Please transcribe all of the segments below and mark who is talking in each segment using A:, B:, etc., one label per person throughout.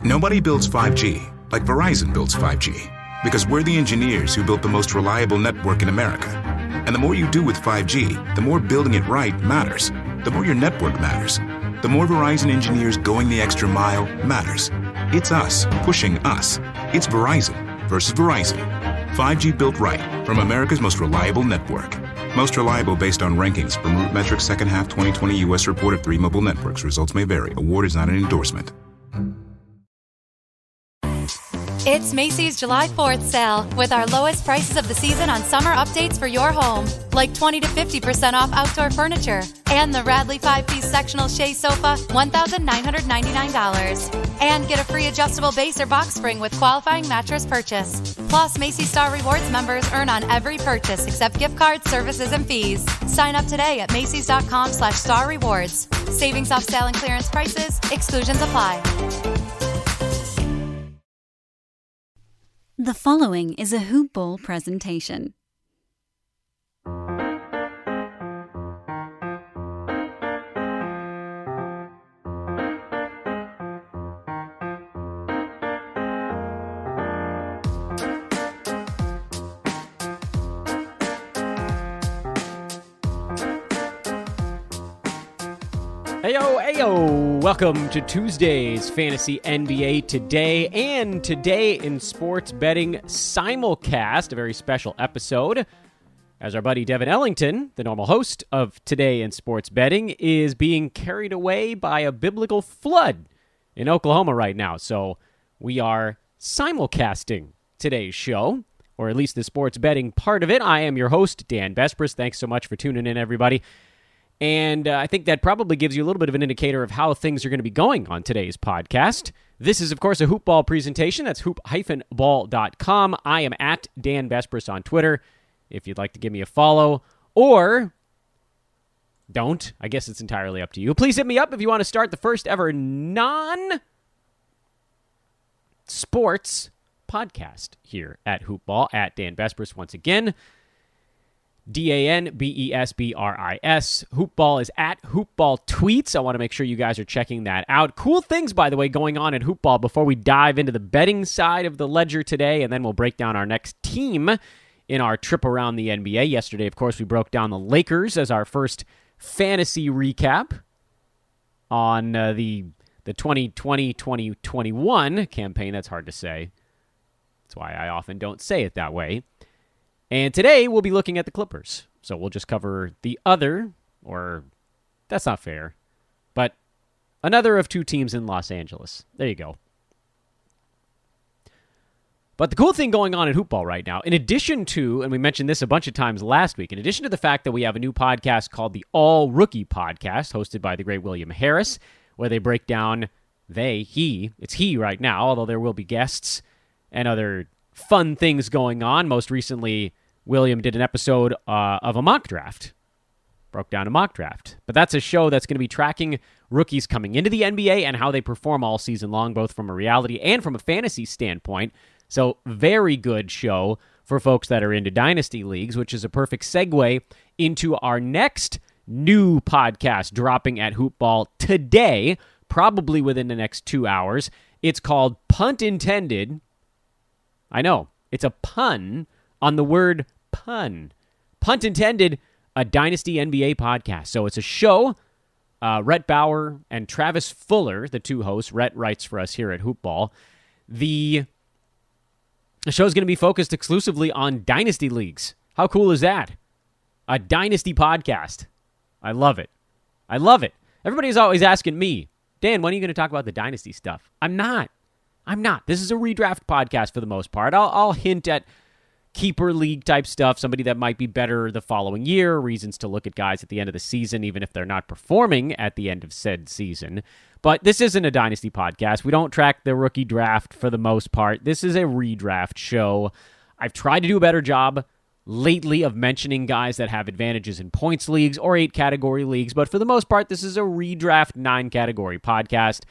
A: Nobody builds 5G like Verizon builds 5G, because we're the engineers who built the most reliable network in America. And the more you do with 5G, the more building it right matters. The more your network matters. The more Verizon engineers going the extra mile matters. It's us pushing us. It's Verizon versus Verizon. 5G built right from America's most reliable network. Most reliable based on rankings from RootMetrics second half 2020 U.S. report of 3 mobile networks. Results may vary. Award is not an endorsement.
B: It's Macy's July 4th sale with our lowest prices of the season on summer updates for your home, like 20 to 50% off outdoor furniture and the Radley 5-piece sectional chaise sofa, $1,999. And get a free adjustable base or box spring with qualifying mattress purchase. Plus, Macy's Star Rewards members earn on every purchase except gift cards, services, and fees. Sign up today at Macys.com/Star Rewards. Savings off sale and clearance prices. Exclusions apply.
C: The following is a Hoop Ball presentation.
D: Heyo! Welcome to Tuesday's Fantasy NBA Today and Today in Sports Betting simulcast, a very special episode, as our buddy Devin Ellington, the normal host of Today in Sports Betting, is being carried away by a biblical flood in Oklahoma right now. So we are simulcasting today's show, or at least the sports betting part of it. I am your host, Dan Vespris. Thanks so much for tuning in, everybody. And I think that probably gives you a little bit of an indicator of how things are going to be going on today's podcast. This is, of course, a Hoop Ball presentation. That's hoop-ball.com. I am at Dan Vespris on Twitter, if you'd like to give me a follow. Or don't. I guess it's entirely up to you. Please hit me up if you want to start the first ever non-sports podcast here at Hoop Ball, at Dan Vespris once again. DANBESBRIS. Hoopball is at Hoopball Tweets. I want to make sure you guys are checking that out. Cool things, by the way, going on at Hoopball before we dive into the betting side of the ledger today, and then we'll break down our next team in our trip around the NBA. Yesterday, of course, we broke down the Lakers as our first fantasy recap on the 2020-2021 campaign. That's hard to say. That's why I often don't say it that way. And today, we'll be looking at the Clippers. So we'll just cover the other, or that's not fair, but another of two teams in Los Angeles. There you go. But the cool thing going on at Hoop Ball right now, in addition to, and we mentioned this a bunch of times last week, in addition to the fact that we have a new podcast called the All Rookie Podcast, hosted by the great William Harris, where they break down it's he right now, although there will be guests and other fun things going on. Most recently, William did an episode of a mock draft. Broke down a mock draft. But that's a show that's going to be tracking rookies coming into the NBA and how they perform all season long, both from a reality and from a fantasy standpoint. So very good show for folks that are into dynasty leagues, which is a perfect segue into our next new podcast dropping at Hoop Ball today, probably within the next 2 hours. It's called Punt Intended. I know, it's a pun on the word pun. Punt Intended, a Dynasty NBA podcast. So it's a show. Rhett Bauer and Travis Fuller, the two hosts. Rhett writes for us here at Hoop Ball. The show is going to be focused exclusively on Dynasty leagues. How cool is that? A Dynasty podcast. I love it. I love it. Everybody's always asking me, Dan, when are you going to talk about the Dynasty stuff? I'm not. This is a redraft podcast for the most part. I'll hint at keeper league type stuff, somebody that might be better the following year, reasons to look at guys at the end of the season, even if they're not performing at the end of said season. But this isn't a Dynasty podcast. We don't track the rookie draft for the most part. This is a redraft show. I've tried to do a better job lately of mentioning guys that have advantages in points leagues or 8-category leagues, but for the most part, this is a redraft 9-category podcast.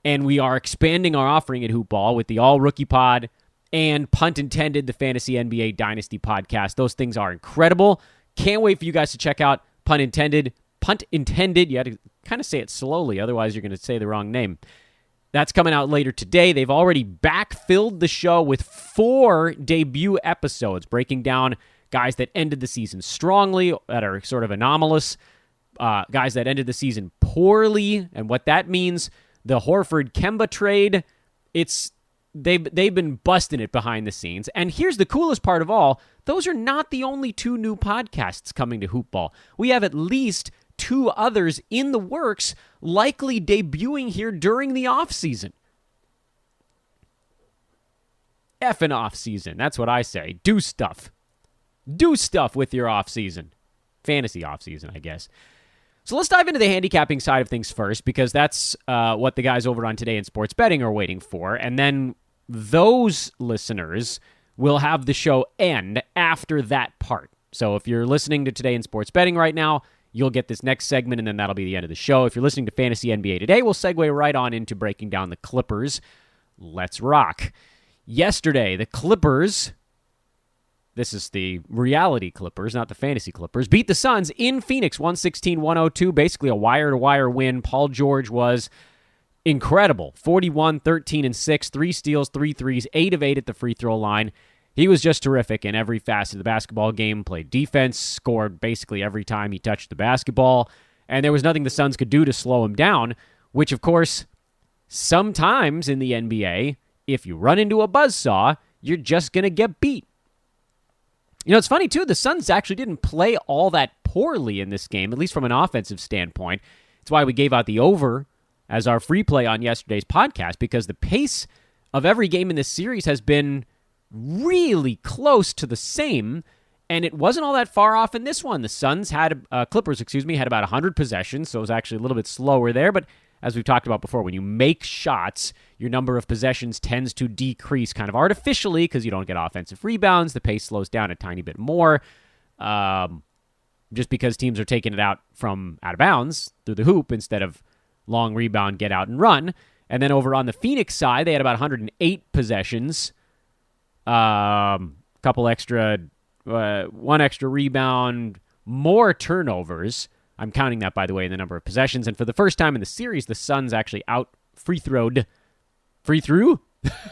D: And we are expanding our offering at Hoop Ball with the All Rookie Pod and Punt Intended, the Fantasy NBA Dynasty podcast. Those things are incredible. Can't wait for you guys to check out Punt Intended. Punt Intended, you have to kind of say it slowly, otherwise you're going to say the wrong name. That's coming out later today. They've already backfilled the show with 4 debut episodes, breaking down guys that ended the season strongly, that are sort of anomalous, guys that ended the season poorly, and what that means. The Horford-Kemba trade, they've been busting it behind the scenes. And here's the coolest part of all. Those are not the only 2 new podcasts coming to Hoopball. We have at least 2 others in the works, likely debuting here during the off-season. Effing off-season. That's what I say. Do stuff. Do stuff with your off-season. Fantasy off-season, I guess. So let's dive into the handicapping side of things first, because that's what the guys over on Today in Sports Betting are waiting for. And then those listeners will have the show end after that part. So if you're listening to Today in Sports Betting right now, you'll get this next segment, and then that'll be the end of the show. If you're listening to Fantasy NBA Today, we'll segue right on into breaking down the Clippers. Let's rock. Yesterday, the Clippers, this is the reality Clippers, not the fantasy Clippers, beat the Suns in Phoenix, 116-102, basically a wire-to-wire win. Paul George was incredible. 41, 13, and 6, 3 steals, 3 threes, 8 of 8 at the free throw line. He was just terrific in every facet of the basketball game, played defense, scored basically every time he touched the basketball, and there was nothing the Suns could do to slow him down, which, of course, sometimes in the NBA, if you run into a buzzsaw, you're just going to get beat. You know, it's funny, too, the Suns actually didn't play all that poorly in this game, at least from an offensive standpoint. It's why we gave out the over as our free play on yesterday's podcast, because the pace of every game in this series has been really close to the same, and it wasn't all that far off in this one. The Clippers had about 100 possessions, so it was actually a little bit slower there, but as we've talked about before, when you make shots, your number of possessions tends to decrease kind of artificially because you don't get offensive rebounds. The pace slows down a tiny bit more, just because teams are taking it out of bounds through the hoop instead of long rebound, get out and run. And then over on the Phoenix side, they had about 108 possessions. Couple extra, 1 extra rebound, more turnovers. I'm counting that, by the way, in the number of possessions. And for the first time in the series, the Suns actually out free threw?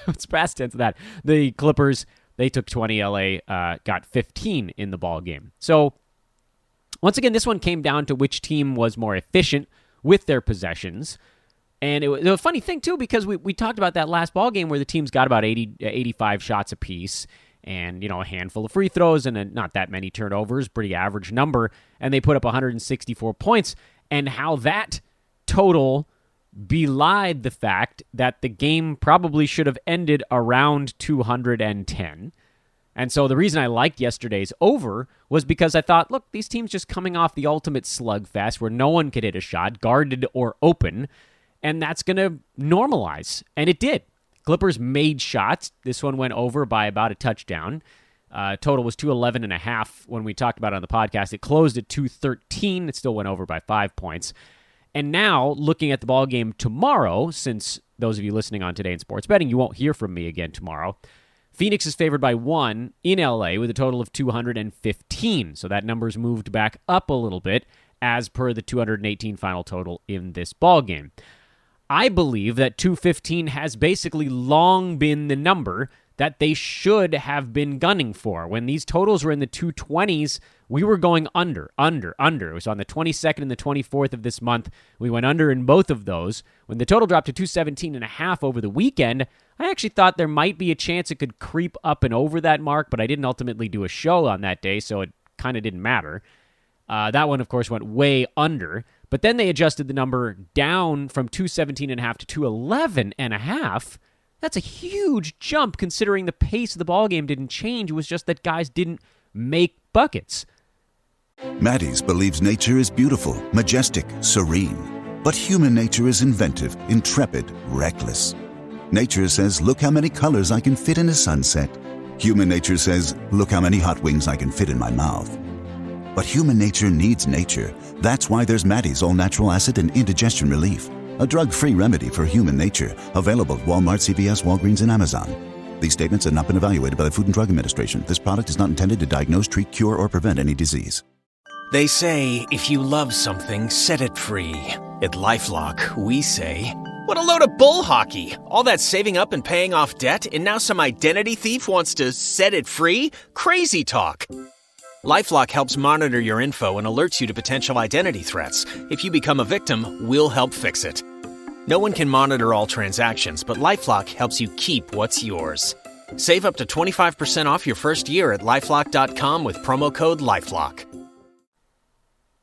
D: What's past tense of that? The Clippers, they took 20. LA got 15 in the ball game. So once again, this one came down to which team was more efficient with their possessions. And it was a funny thing, too, because we talked about that last ball game where the teams got about 85 shots apiece and, a handful of free throws and not that many turnovers, pretty average number, and they put up 164 points, and how that total belied the fact that the game probably should have ended around 210. And so the reason I liked yesterday's over was because I thought, look, these teams just coming off the ultimate slugfest where no one could hit a shot, guarded or open, and that's going to normalize. And it did. Clippers made shots. This one went over by about a touchdown. Total was 211.5 when we talked about it on the podcast. It closed at 213. It still went over by 5 points. And now, looking at the ball game tomorrow, since those of you listening on Today in Sports Betting, you won't hear from me again tomorrow, Phoenix is favored by 1 in LA with a total of 215. So that number's moved back up a little bit as per the 218 final total in this ball game. I believe that 215 has basically long been the number that they should have been gunning for. When these totals were in the 220s, we were going under. It was on the 22nd and the 24th of this month. We went under in both of those. When the total dropped to 217.5 over the weekend, I actually thought there might be a chance it could creep up and over that mark, but I didn't ultimately do a show on that day, so it kind of didn't matter. That one, of course, went way under. But then they adjusted the number down from 217.5 to 211.5. That's a huge jump considering the pace of the ballgame didn't change. It was just that guys didn't make buckets.
E: Maddie's believes nature is beautiful, majestic, serene. But human nature is inventive, intrepid, reckless. Nature says, look how many colors I can fit in a sunset. Human nature says, look how many hot wings I can fit in my mouth. But human nature needs nature. That's why there's Maddie's All-Natural Acid and Indigestion Relief, a drug-free remedy for human nature, available at Walmart, CVS, Walgreens, and Amazon. These statements have not been evaluated by the Food and Drug Administration. This product is not intended to diagnose, treat, cure, or prevent any disease.
F: They say, if you love something, set it free. At LifeLock, we say, What a load of bull hockey. All that saving up and paying off debt, and now some identity thief wants to set it free? Crazy talk. LifeLock helps monitor your info and alerts you to potential identity threats. If you become a victim, we'll help fix it. No one can monitor all transactions, but LifeLock helps you keep what's yours. Save up to 25% off your first year at LifeLock.com with promo code LifeLock.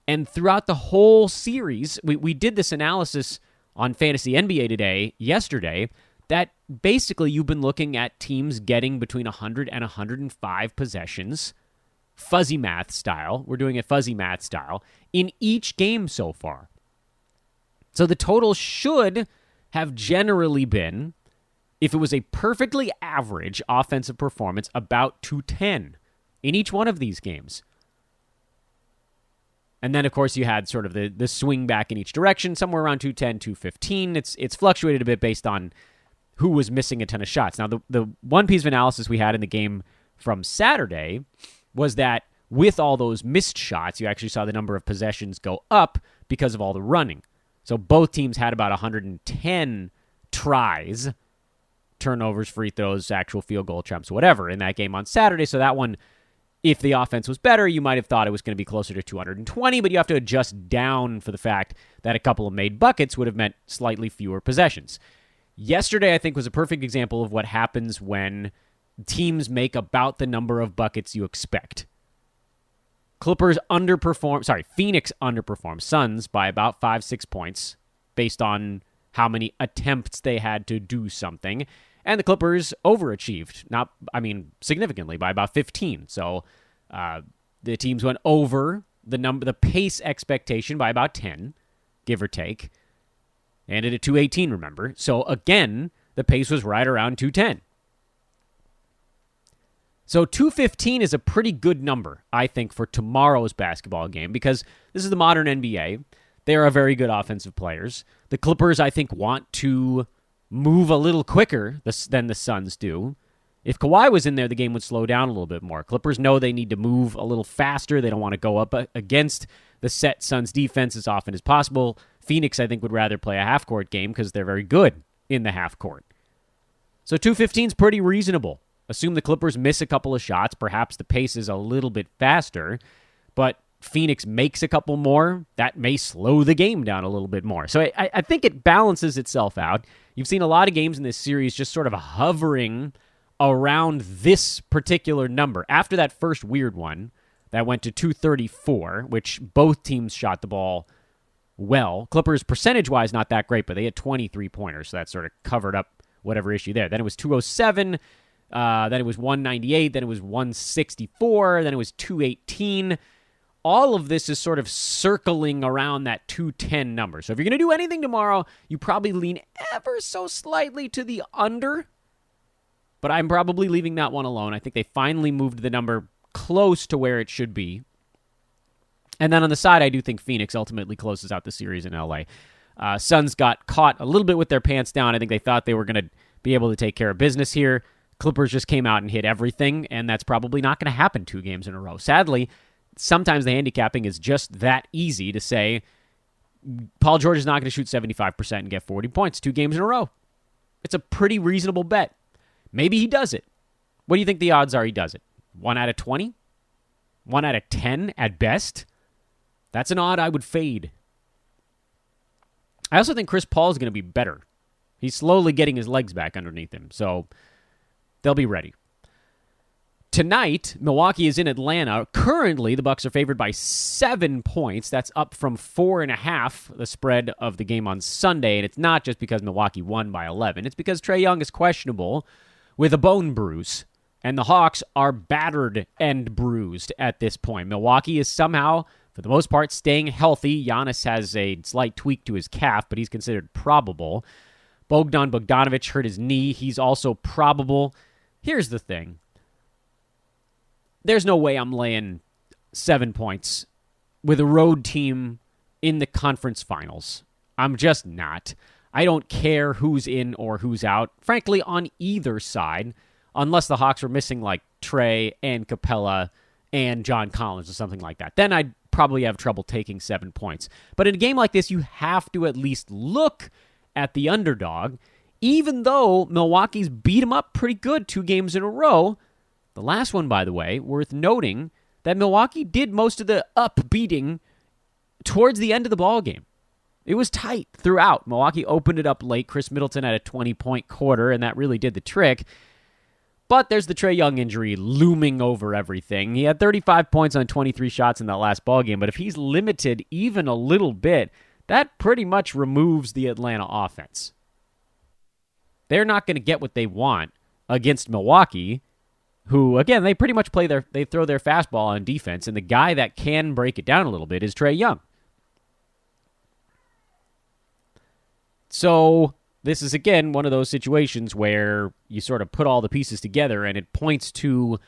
D: And throughout the whole series, we did this analysis on Fantasy NBA Today yesterday that basically you've been looking at teams getting between 100 and 105 possessions, fuzzy math style. We're doing it fuzzy math style in each game so far. So the total should have generally been, if it was a perfectly average offensive performance, about 210 in each one of these games. And then, of course, you had sort of the swing back in each direction, somewhere around 210, 215. It's fluctuated a bit based on who was missing a ton of shots. Now, the one piece of analysis we had in the game from Saturday was that with all those missed shots, you actually saw the number of possessions go up because of all the running. So both teams had about 110 tries, turnovers, free throws, actual field goal attempts, whatever, in that game on Saturday. So that one, if the offense was better, you might have thought it was going to be closer to 220, but you have to adjust down for the fact that a couple of made buckets would have meant slightly fewer possessions. Yesterday, I think, was a perfect example of what happens when teams make about the number of buckets you expect. Phoenix underperformed Suns by about 5-6 points based on how many attempts they had to do something. And the Clippers overachieved, significantly by about 15. So the teams went over the pace expectation by about 10, give or take. Ended at 218, remember. So again, the pace was right around 210. So 215 is a pretty good number, I think, for tomorrow's basketball game because this is the modern NBA. They are very good offensive players. The Clippers, I think, want to move a little quicker than the Suns do. If Kawhi was in there, the game would slow down a little bit more. Clippers know they need to move a little faster. They don't want to go up against the set Suns defense as often as possible. Phoenix, I think, would rather play a half-court game because they're very good in the half-court. So 215 is pretty reasonable. Assume the Clippers miss a couple of shots. Perhaps the pace is a little bit faster, but Phoenix makes a couple more. That may slow the game down a little bit more. So I think it balances itself out. You've seen a lot of games in this series just sort of hovering around this particular number. After that first weird one that went to 234, which both teams shot the ball well. Clippers percentage-wise not that great, but they had 23 pointers, so that sort of covered up whatever issue there. Then it was 207. Then it was 198, then it was 164, then it was 218. All of this is sort of circling around that 210 number. So if you're going to do anything tomorrow, you probably lean ever so slightly to the under, but I'm probably leaving that one alone. I think they finally moved the number close to where it should be. And then on the side, I do think Phoenix ultimately closes out the series in LA. Suns got caught a little bit with their pants down. I think they thought they were going to be able to take care of business here. Clippers just came out and hit everything, and that's probably not going to happen 2 games in a row. Sadly, sometimes the handicapping is just that easy to say, Paul George is not going to shoot 75% and get 40 points 2 games in a row. It's a pretty reasonable bet. Maybe he does it. What do you think the odds are he does it? 1 out of 20? 1 out of 10 at best? That's an odd I would fade. I also think Chris Paul is going to be better. He's slowly getting his legs back underneath him, so they'll be ready. Tonight, Milwaukee is in Atlanta. Currently, the Bucks are favored by 7 points. That's up from 4.5, the spread of the game on Sunday. And it's not just because Milwaukee won by 11. It's because Trae Young is questionable with a bone bruise. And the Hawks are battered and bruised at this point. Milwaukee is somehow, for the most part, staying healthy. Giannis has a slight tweak to his calf, but he's considered probable. Bogdanović hurt his knee. He's also probable. Here's the thing. There's no way I'm laying 7 points with a road team in the conference finals. I'm just not. I don't care who's in or who's out, frankly, on either side, unless the Hawks were missing like Trae and Capella and John Collins or something like that. Then I'd probably have trouble taking 7 points. But in a game like this, you have to at least look at the underdog, even though Milwaukee's beat them up pretty good 2 games in a row. The last one, by the way, worth noting that Milwaukee did most of the upbeating towards the end of the ball game. It was tight throughout. Milwaukee opened it up late. Chris Middleton had a 20-point quarter, and that really did the trick. But there's the Trae Young injury looming over everything. He had 35 points on 23 shots in that last ball game, but if he's limited even a little bit, that pretty much removes the Atlanta offense. They're not going to get what they want against Milwaukee, who, again, they pretty much they throw their fastball on defense, and the guy that can break it down a little bit is Trae Young. So this is, again, one of those situations where you sort of put all the pieces together and it points to,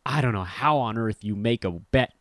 D: I don't know how on earth you make a bet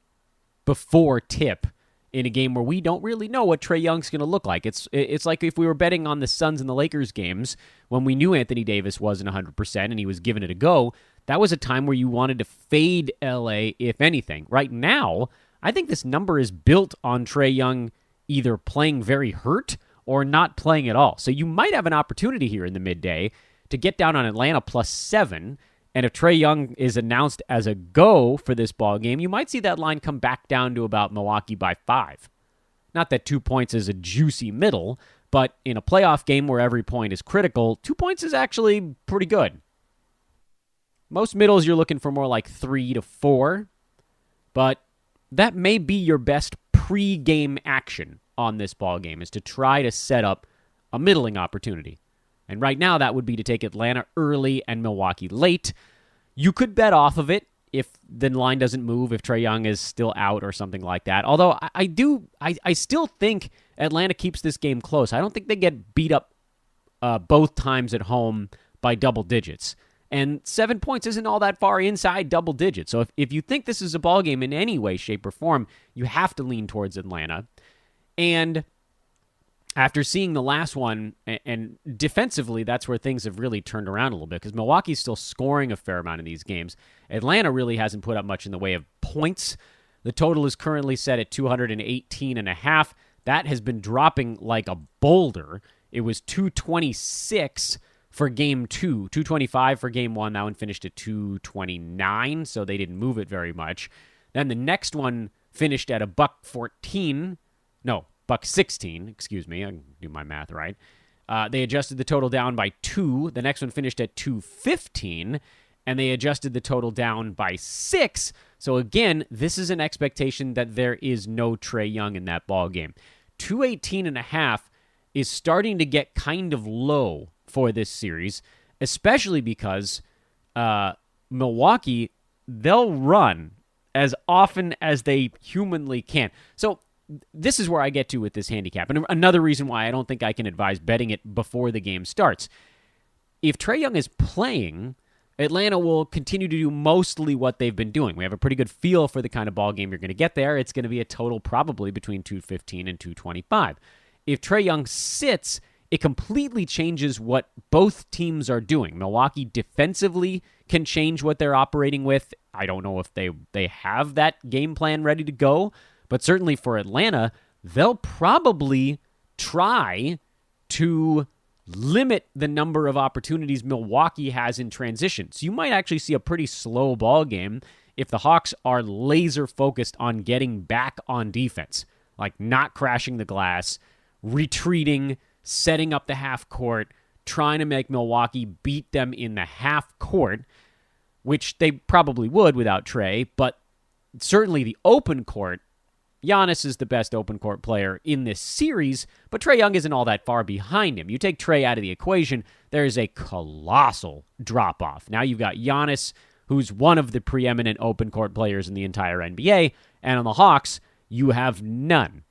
D: before tip in a game where we don't really know what Trae Young's going to look like. It's like if we were betting on the Suns and the Lakers games when we knew Anthony Davis wasn't 100% and he was giving it a go. That was a time where you wanted to fade LA, if anything. Right now, I think this number is built on Trae Young either playing very hurt or not playing at all. So you might have an opportunity here in the midday to get down on Atlanta +7, and if Trae Young is announced as a go for this ball game, you might see that line come back down to about Milwaukee by 5. Not that 2 points is a juicy middle, but in a playoff game where every point is critical, 2 points is actually pretty good. Most middles you're looking for more like 3 to 4, but that may be your best pre-game action on this ball game, is to try to set up a middling opportunity. And right now that would be to take Atlanta early and Milwaukee late. You could bet off of it if the line doesn't move, if Trae Young is still out or something like that. Although I still think Atlanta keeps this game close. I don't think they get beat up both times at home by double digits. And 7 points isn't all that far inside double digits. So if you think this is a ball game in any way, shape, or form, you have to lean towards Atlanta. And after seeing the last one, and defensively, that's where things have really turned around a little bit, because Milwaukee's still scoring a fair amount in these games. Atlanta really hasn't put up much in the way of points. The total is currently set at 218.5. That has been dropping like a boulder. It was 226 for game 2, 225 for game 1. That one finished at 229, so they didn't move it very much. Then the next one finished at $1.16. Excuse me. I can do my math right. They adjusted the total down by 2. The next one finished at 215, and they adjusted the total down by 6. So again, this is an expectation that there is no Trae Young in that ball game. 218.5 is starting to get kind of low for this series, especially because Milwaukee, they'll run as often as they humanly can. So this is where I get to with this handicap. And another reason why I don't think I can advise betting it before the game starts. If Trae Young is playing, Atlanta will continue to do mostly what they've been doing. We have a pretty good feel for the kind of ball game you're going to get there. It's going to be a total probably between 215 and 225. If Trae Young sits, it completely changes what both teams are doing. Milwaukee defensively can change what they're operating with. I don't know if they have that game plan ready to go, but certainly for Atlanta, they'll probably try to limit the number of opportunities Milwaukee has in transition. So you might actually see a pretty slow ball game if the Hawks are laser focused on getting back on defense, like not crashing the glass, retreating, setting up the half court, trying to make Milwaukee beat them in the half court, which they probably would without Trae, but certainly the open court, Giannis is the best open court player in this series, but Trae Young isn't all that far behind him. You take Trae out of the equation, there is a colossal drop-off. Now you've got Giannis, who's one of the preeminent open court players in the entire NBA, and on the Hawks, you have none.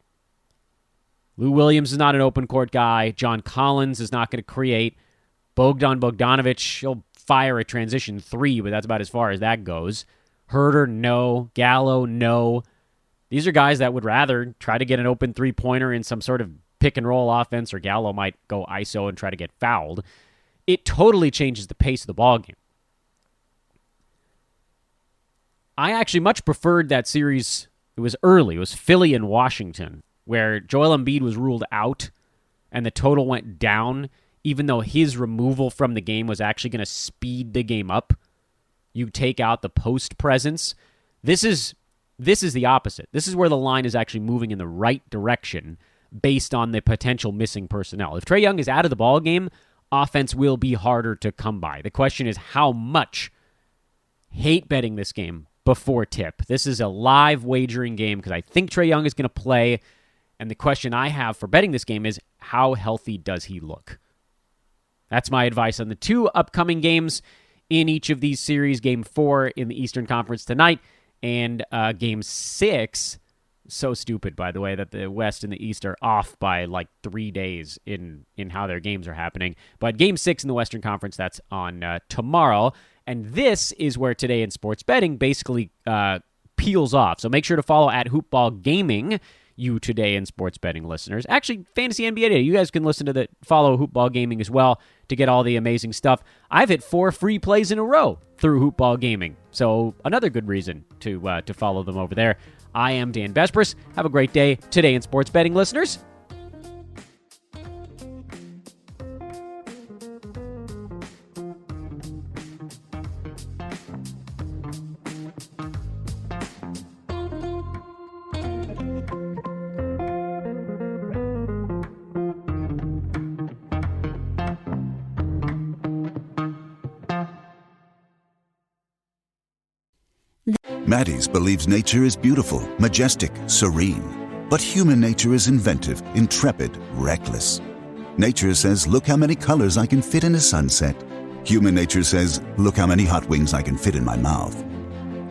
D: Lou Williams is not an open court guy. John Collins is not going to create. Bogdanovic, he'll fire a transition 3, but that's about as far as that goes. Herter, no. Gallo, no. These are guys that would rather try to get an open three-pointer in some sort of pick-and-roll offense, or Gallo might go ISO and try to get fouled. It totally changes the pace of the ballgame. I actually much preferred that series. It was early. It was Philly and Washington, where Joel Embiid was ruled out and the total went down, even though his removal from the game was actually going to speed the game up, you take out the post presence. This is the opposite. This is where the line is actually moving in the right direction based on the potential missing personnel. If Trae Young is out of the ball game, offense will be harder to come by. The question is how much. Hate betting this game before tip. This is a live wagering game because I think Trae Young is going to play, and the question I have for betting this game is how healthy does he look? That's my advice on the two upcoming games in each of these series. Game 4 in the Eastern Conference tonight, and Game 6. So stupid, by the way, that the West and the East are off by like 3 days in how their games are happening. But Game 6 in the Western Conference, that's on tomorrow. And this is where Today in Sports Betting basically peels off. So make sure to follow at Hoopball Gaming, you Today in Sports Betting listeners. Actually, Fantasy NBA Day, you guys can listen to follow Hoopball Gaming as well to get all the amazing stuff. I've hit 4 free plays in a row through Hoopball Gaming. So another good reason to follow them over there. I am Dan Vespris. Have a great day Today in Sports Betting listeners.
E: Maddie's believes nature is beautiful, majestic, serene. But human nature is inventive, intrepid, reckless. Nature says, look how many colors I can fit in a sunset. Human nature says, look how many hot wings I can fit in my mouth.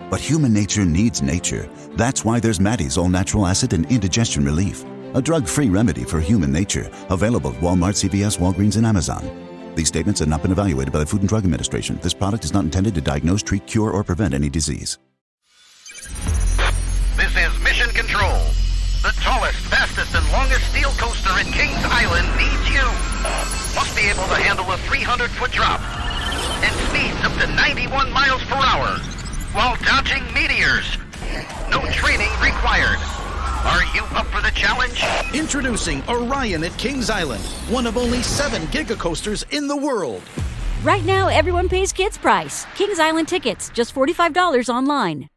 E: But human nature needs nature. That's why there's Maddie's all-natural acid and indigestion relief. A drug-free remedy for human nature. Available at Walmart, CVS, Walgreens, and Amazon. These statements have not been evaluated by the Food and Drug Administration. This product is not intended to diagnose, treat, cure, or prevent any disease.
G: This is Mission Control. The tallest, fastest, and longest steel coaster in Kings Island needs you. Must be able to handle a 300-foot drop and speeds up to 91 miles per hour while dodging meteors. No training required. Are you up for the challenge?
H: Introducing Orion at Kings Island, one of only 7 giga-coasters in the world.
I: Right now, everyone pays kids' price. Kings Island tickets, just $45 online.